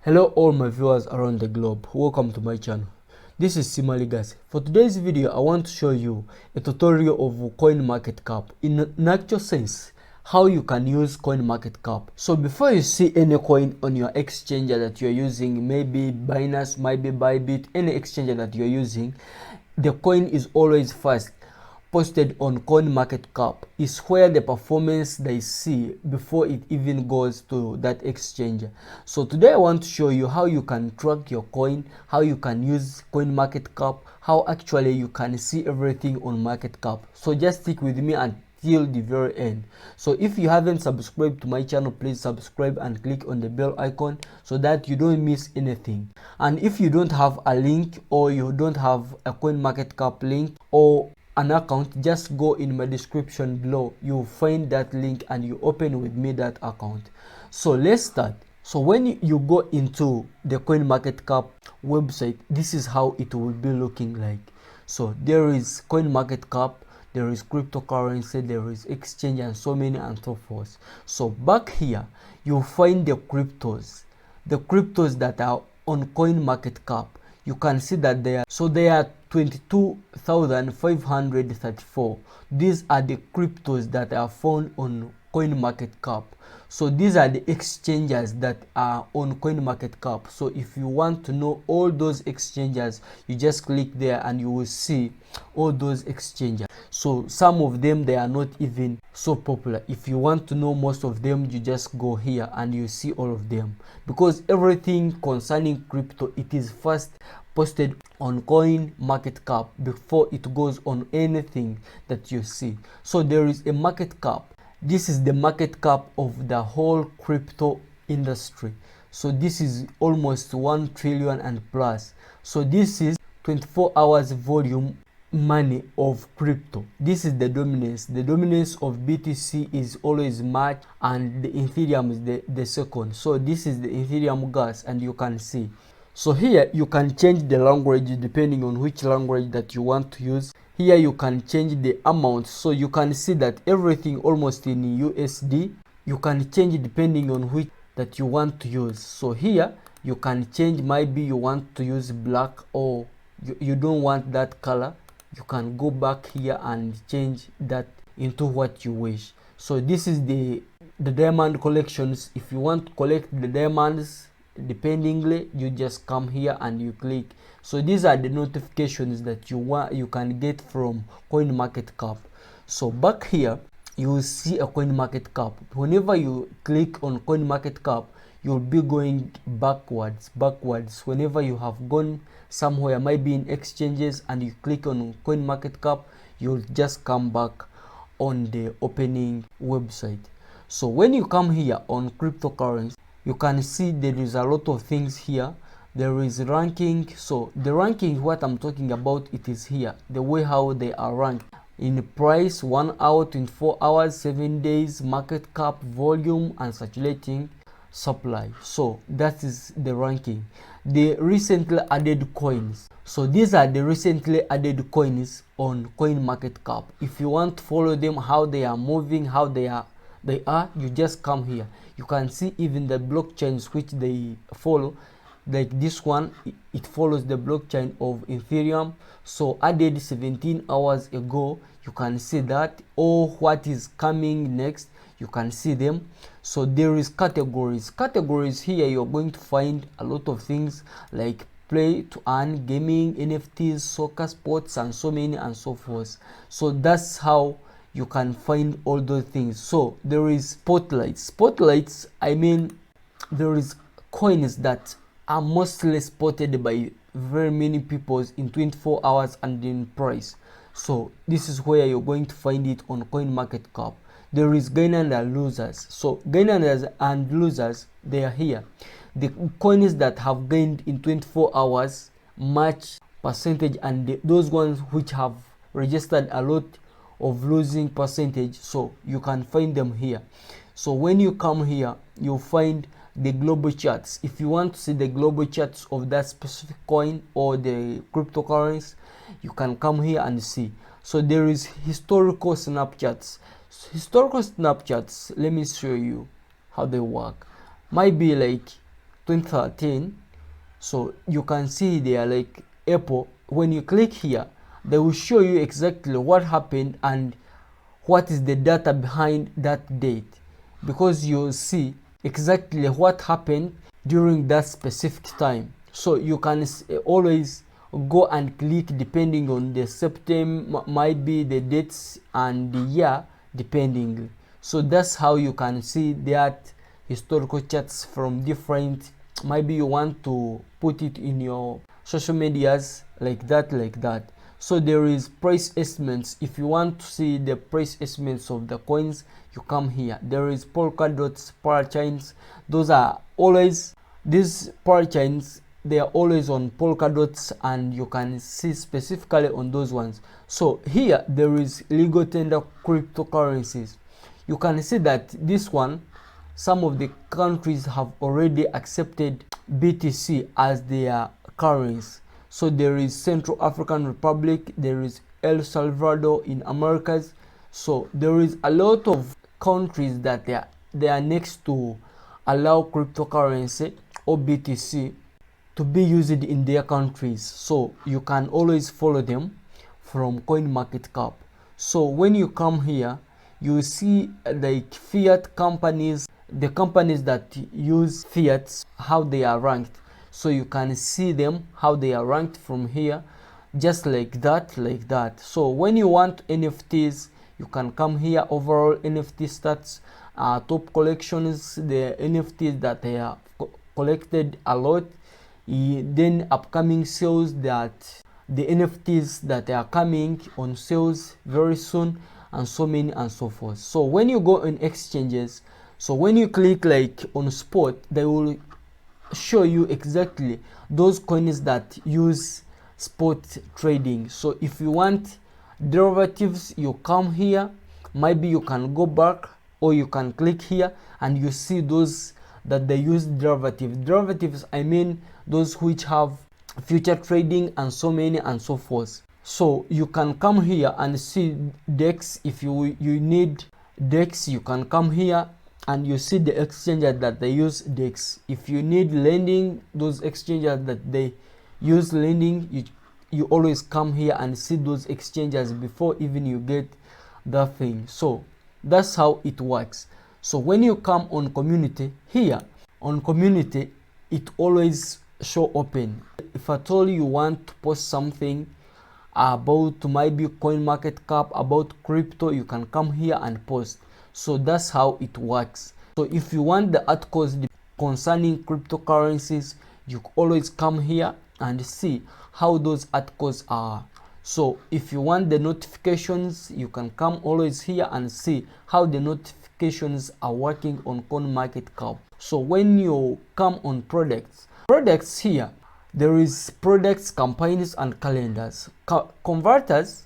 Hello all my viewers around the globe, welcome to my channel. This is Simaligas. For today's video, I want to show you a tutorial of CoinMarketCap. In actual sense, how you can use CoinMarketCap. So before you see any coin on your exchanger that you're using, maybe Binance, maybe Bybit, any exchanger that you're using, the coin is always first posted on CoinMarketCap. Is where the performance they see before it even goes to that exchanger. So today I want to show you how you can track your coin, how you can use CoinMarketCap, how actually you can see everything on MarketCap. So just stick with me until the very end. So if you haven't subscribed to my channel, please subscribe and click on the bell icon so that you don't miss anything. And if you don't have a link, or you don't have a CoinMarketCap link or an account, just go in my description below. You'll find that link and you open with me that account. So let's start. So when you go into the CoinMarketCap website, this is how it will be looking like. So there is CoinMarketCap, there is cryptocurrency, there is exchange, and so many and so forth. So back here you'll find the cryptos that are on CoinMarketCap. You can see that they are 22,534. These are the cryptos that are found on CoinMarketCap. So these are the exchanges that are on CoinMarketCap. So if you want to know all those exchanges, you just click there and you will see all those exchanges. So some of them, they are not even so popular. If you want to know most of them, you just go here and you see all of them, because everything concerning crypto, it is first posted on CoinMarketCap before it goes on anything that you see. So there is a market cap. This is the market cap of the whole crypto industry. So this is almost 1 trillion and plus. So this is 24 hours volume money of crypto. This is the dominance. The dominance of BTC is always March, and the Ethereum is the second. So this is the Ethereum gas, and you can see. So here you can change the language depending on which language that you want to use. Here you can change the amount, so you can see that everything almost in USD. You can change depending on which that you want to use. So here you can change, maybe you want to use black, or you don't want that color. You can go back here and change that into what you wish. So this is the diamond collections. If you want to collect the diamonds dependingly, you just come here and you click. So these are the notifications that you can get from CoinMarketCap. So back here you will see a CoinMarketCap. Whenever you click on CoinMarketCap, you'll be going backwards. Whenever you have gone somewhere, maybe in exchanges, and you click on CoinMarketCap, you'll just come back on the opening website. So when you come here on cryptocurrency, you can see there is a lot of things here. There is ranking. So the ranking, what I'm talking about, it is here, the way how they are ranked in price, 1 hour, 24 hours, 7 days, market cap, volume, and circulating supply. So that is the ranking. The recently added coins. So these are the recently added coins on CoinMarketCap. If you want to follow them, how they are moving, how they are, you just come here. You can see even the blockchains which they follow. Like this one, it follows the blockchain of Ethereum. So added 17 hours ago. You can see that, or what is coming next, you can see them. So there is categories. Here you're going to find a lot of things like play to earn, gaming, NFTs, soccer, sports, and so many and so forth. So that's how you can find all those things. So there is spotlights. I mean, there is coins that are mostly spotted by very many people in 24 hours and in price. So this is where you're going to find it on CoinMarketCap. There is gainers and losers. So gainers and losers, they are here. The coins that have gained in 24 hours match percentage, and those ones which have registered a lot of losing percentage, so you can find them here. So when you come here, you'll find the global charts. If you want to see the global charts of that specific coin or the cryptocurrency, you can come here and see. So there is historical snapshots. Let me show you how they work. Might be like 2013. So you can see there like Apple. When you click here, they will show you exactly what happened and what is the data behind that date, because you'll see exactly what happened during that specific time. So you can always go and click depending on the September, might be the dates and the year depending. So that's how you can see that historical charts from different, maybe you want to put it in your social medias like that. So there is price estimates. If you want to see the price estimates of the coins, you come here. There is polka dots, parachains. Those are always, these parachains, they are always on polka dots, and you can see specifically on those ones. So here there is legal tender cryptocurrencies. You can see that this one, some of the countries have already accepted BTC as their currency. So there is Central African Republic, there is El Salvador in Americas. So there is a lot of countries that they are next to allow cryptocurrency or BTC to be used in their countries. So you can always follow them from CoinMarketCap. So when you come here, you see like fiat companies, the companies that use fiats, how they are ranked. So you can see them how they are ranked from here, just like that. So when you want NFTs, you can come here, overall NFT stats, top collections, the NFTs that they are collected a lot, then upcoming sales, that the NFTs that are coming on sales very soon, and so many and so forth. So when you go on exchanges, so when you click like on spot, they will show you exactly those coins that use spot trading. So if you want derivatives, you come here, maybe you can go back, or you can click here and you see those that they use derivatives, I mean those which have future trading and so many and so forth. So you can come here and see DEX. If you need DEX, you can come here and you see the exchanges that they use DEX. If you need lending, those exchanges that they use lending, you always come here and see those exchanges before even you get that thing. So that's how it works. So when you come on community, here on community, it always show open. If at all you want to post something about maybe CoinMarketCap, about crypto, you can come here and post. So that's how it works. So if you want the articles concerning cryptocurrencies, you always come here and see how those articles are. So if you want the notifications, you can come always here and see how the notifications are working on CoinMarketCap. So when you come on products here, there is products, campaigns, and calendars. Converters,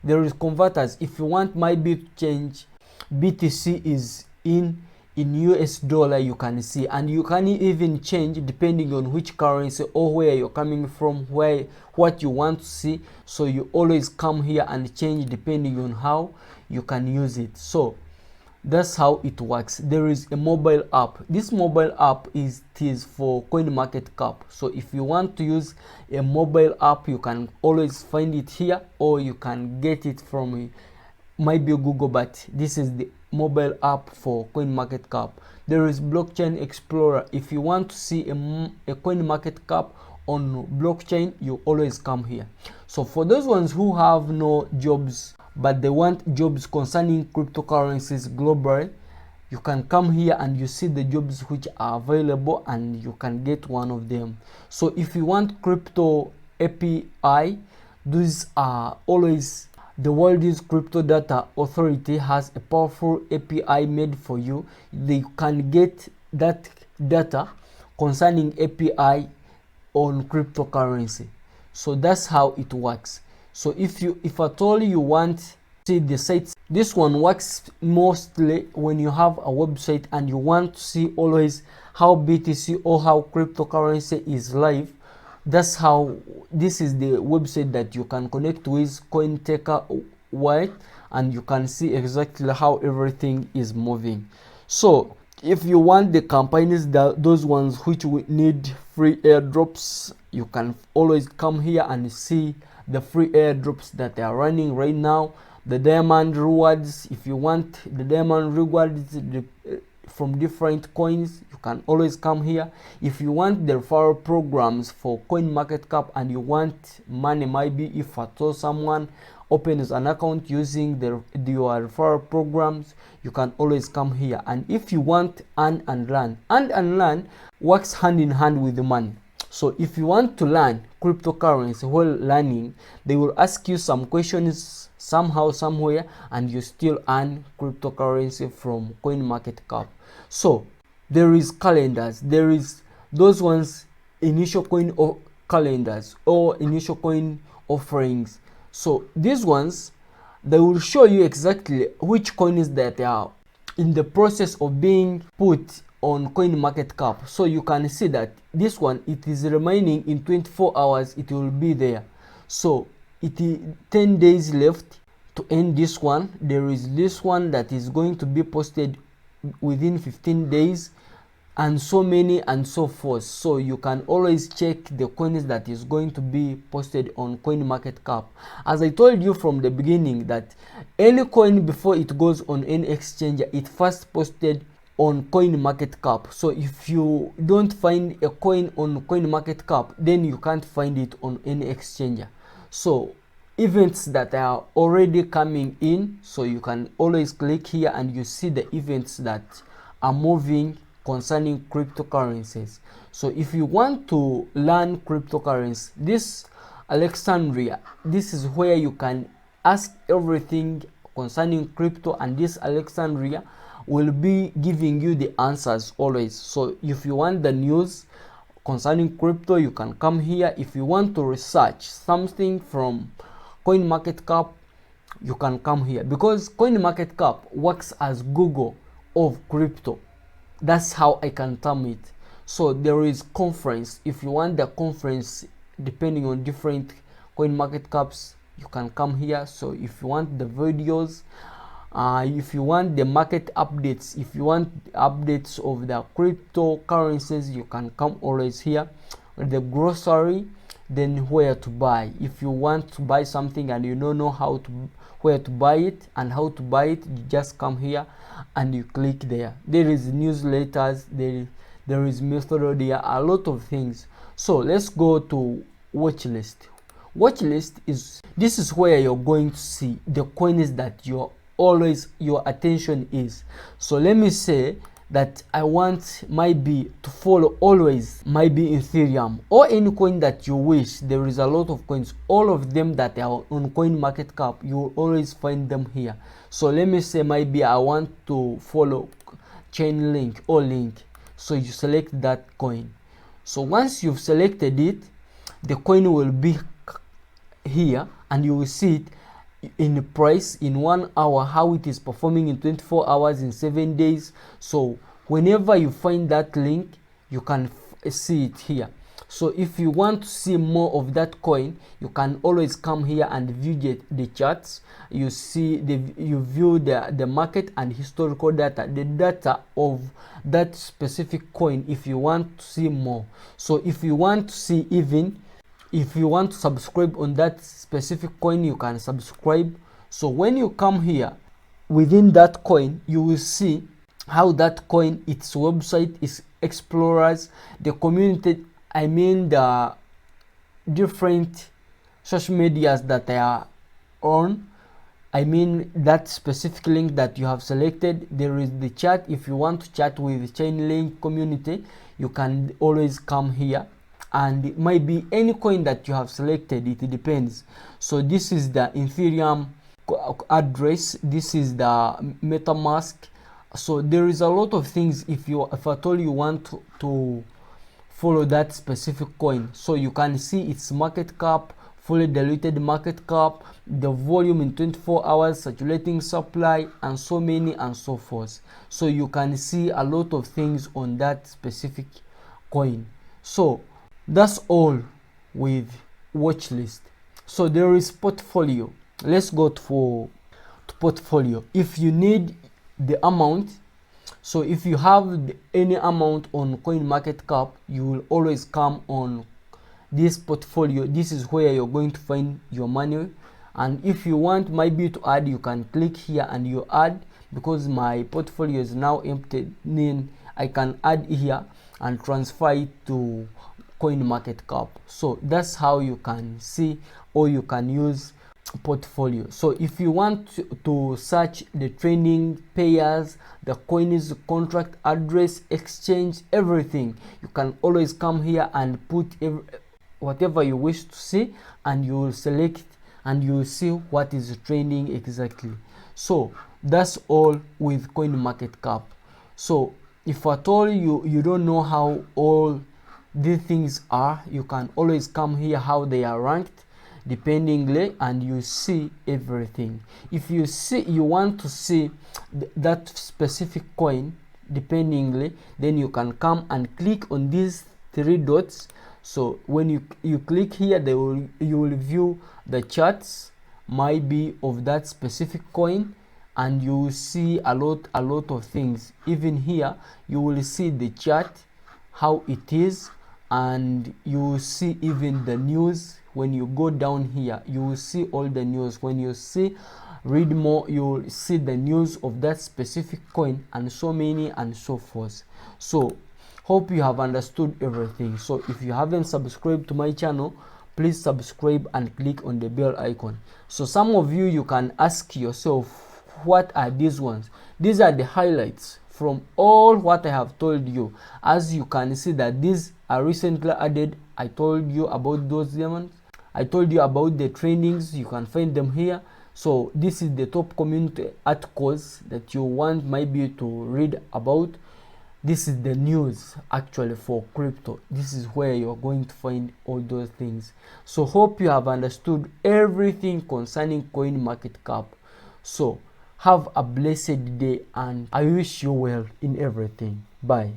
there is converters. If you want maybe to change BTC is in US dollar, you can see, and you can even change depending on which currency or where you're coming from, what you want to see. So you always come here and change depending on how you can use it. So that's how it works. There is a mobile app. This mobile app is for CoinMarketCap. So if you want to use a mobile app, you can always find it here, or you can get it from maybe Google, but this is the mobile app for CoinMarketCap. There is Blockchain Explorer. If you want to see a CoinMarketCap on blockchain, you always come here. So for those ones who have no jobs but they want jobs concerning cryptocurrencies globally, you can come here and you see the jobs which are available and you can get one of them. So if you want crypto API, these are always, the World's Crypto Data Authority has a powerful API made for you. They can get that data concerning API on cryptocurrency. So that's how it works. So if at all you want to see the sites, this one works mostly when you have a website and you want to see always how BTC or how cryptocurrency is live. That's how, this is the website that you can connect with CoinTaker Wallet, and you can see exactly how everything is moving. So If you want the companies, those ones which will need free airdrops, you can always come here and see the free airdrops that they are running right now. The diamond rewards, if you want the diamond rewards from different coins, you can always come here. If you want the referral programs for CoinMarketCap and you want money, maybe if at all someone opens an account using your referral programs, you can always come here. And if you want earn and learn works hand in hand with the money. So if you want to learn cryptocurrency while learning, they will ask you some questions somehow, somewhere, and you still earn cryptocurrency from CoinMarketCap. So there is calendars, there is those ones, initial coin calendars or initial coin offerings. So these ones, they will show you exactly which coins that are in the process of being put on CoinMarketCap. So you can see that this one, it is remaining in 24 hours, it will be there. So it is 10 days left to end this one. There is this one that is going to be posted within 15 days, and so many and so forth. So you can always check the coins that is going to be posted on CoinMarketCap. As I told you from the beginning, that any coin before it goes on any exchange, it first posted on CoinMarketCap. So if you don't find a coin on CoinMarketCap, then you can't find it on any exchanger. So events that are already coming in, so you can always click here and you see the events that are moving concerning cryptocurrencies. So if you want to learn cryptocurrency, this Alexandria, this is where you can ask everything concerning crypto, and this Alexandria will be giving you the answers always. So if you want the news concerning crypto, you can come here. If you want to research something from CoinMarketCap, you can come here, because CoinMarketCap works as Google of crypto. That's how I can term it. So there is conference. If you want the conference depending on different CoinMarketCaps, you can come here. So if you want the videos, if you want the market updates, if you want updates of the cryptocurrencies, you can come always here. The grocery, then where to buy. If you want to buy something and you don't know where to buy it and how to buy it, you just come here and you click there. There is newsletters, there is method, there are a lot of things. So let's go to watch list. Watch list this is where you're going to see the coins that your attention is. So let me say that I want maybe to follow always maybe Ethereum or any coin that you wish. There is a lot of coins, all of them that are on CoinMarketCap, you will always find them here. So let me say maybe I want to follow Chainlink or Link. So you select that coin. So once you've selected it, the coin will be here and you will see it in price in 1 hour, how it is performing in 24 hours, in 7 days. So whenever you find that link, you can see it here. So if you want to see more of that coin, you can always come here and view the charts. You see you view the market and historical data, the data of that specific coin if you want to see more. So if you want to see, even if you want to subscribe on that specific coin, you can subscribe. So when you come here within that coin, you will see how that coin, its website, its explorers, the community, I mean the different social medias that they are on, I mean that specific link that you have selected. There is the chat. If you want to chat with the Chainlink community, you can always come here. And it might be any coin that you have selected, it depends. So this is the Ethereum address, this is the MetaMask. So there is a lot of things if at all you want to follow that specific coin. So you can see its market cap, fully diluted market cap, the volume in 24 hours, circulating supply, and so many and so forth. So you can see a lot of things on that specific coin. So that's all with watch list. So there is portfolio. Let's go to portfolio. If you need the amount, So if you have any amount on CoinMarketCap, you will always come on this portfolio. This is where you're going to find your money. And if you want maybe to add, you can click here and you add. Because my portfolio is now empty, then I can add here and transfer it to CoinMarketCap. So that's how you can see or you can use portfolio. So if you want to search the trending pairs, the coins, contract address, exchange, everything, you can always come here and put whatever you wish to see, and you will select and you will see what is trending exactly. So that's all with CoinMarketCap. So if at all you don't know how all these things are, you can always come here how they are ranked dependingly, and you see everything. If you want to see that specific coin dependingly, then you can come and click on these three dots. So when you click here, you will view the charts might be of that specific coin, and you will see a lot of things. Even here you will see the chart how it is, and you will see even the news. When you go down here, you will see all the news. When you see read more, you will see the news of that specific coin, and so many and so forth. So hope you have understood everything. So if you haven't subscribed to my channel, please subscribe and click on the bell icon. So some of you can ask yourself, what are these ones? These are the highlights from all what I have told you. As you can see that these are recently added. I told you about those diamonds. I told you about the trainings. You can find them here. So this is the top community articles that you want maybe to read about. This is the news actually for crypto. This is where you're going to find all those things. So hope you have understood everything concerning CoinMarketCap. So have a blessed day, and I wish you well in everything. Bye.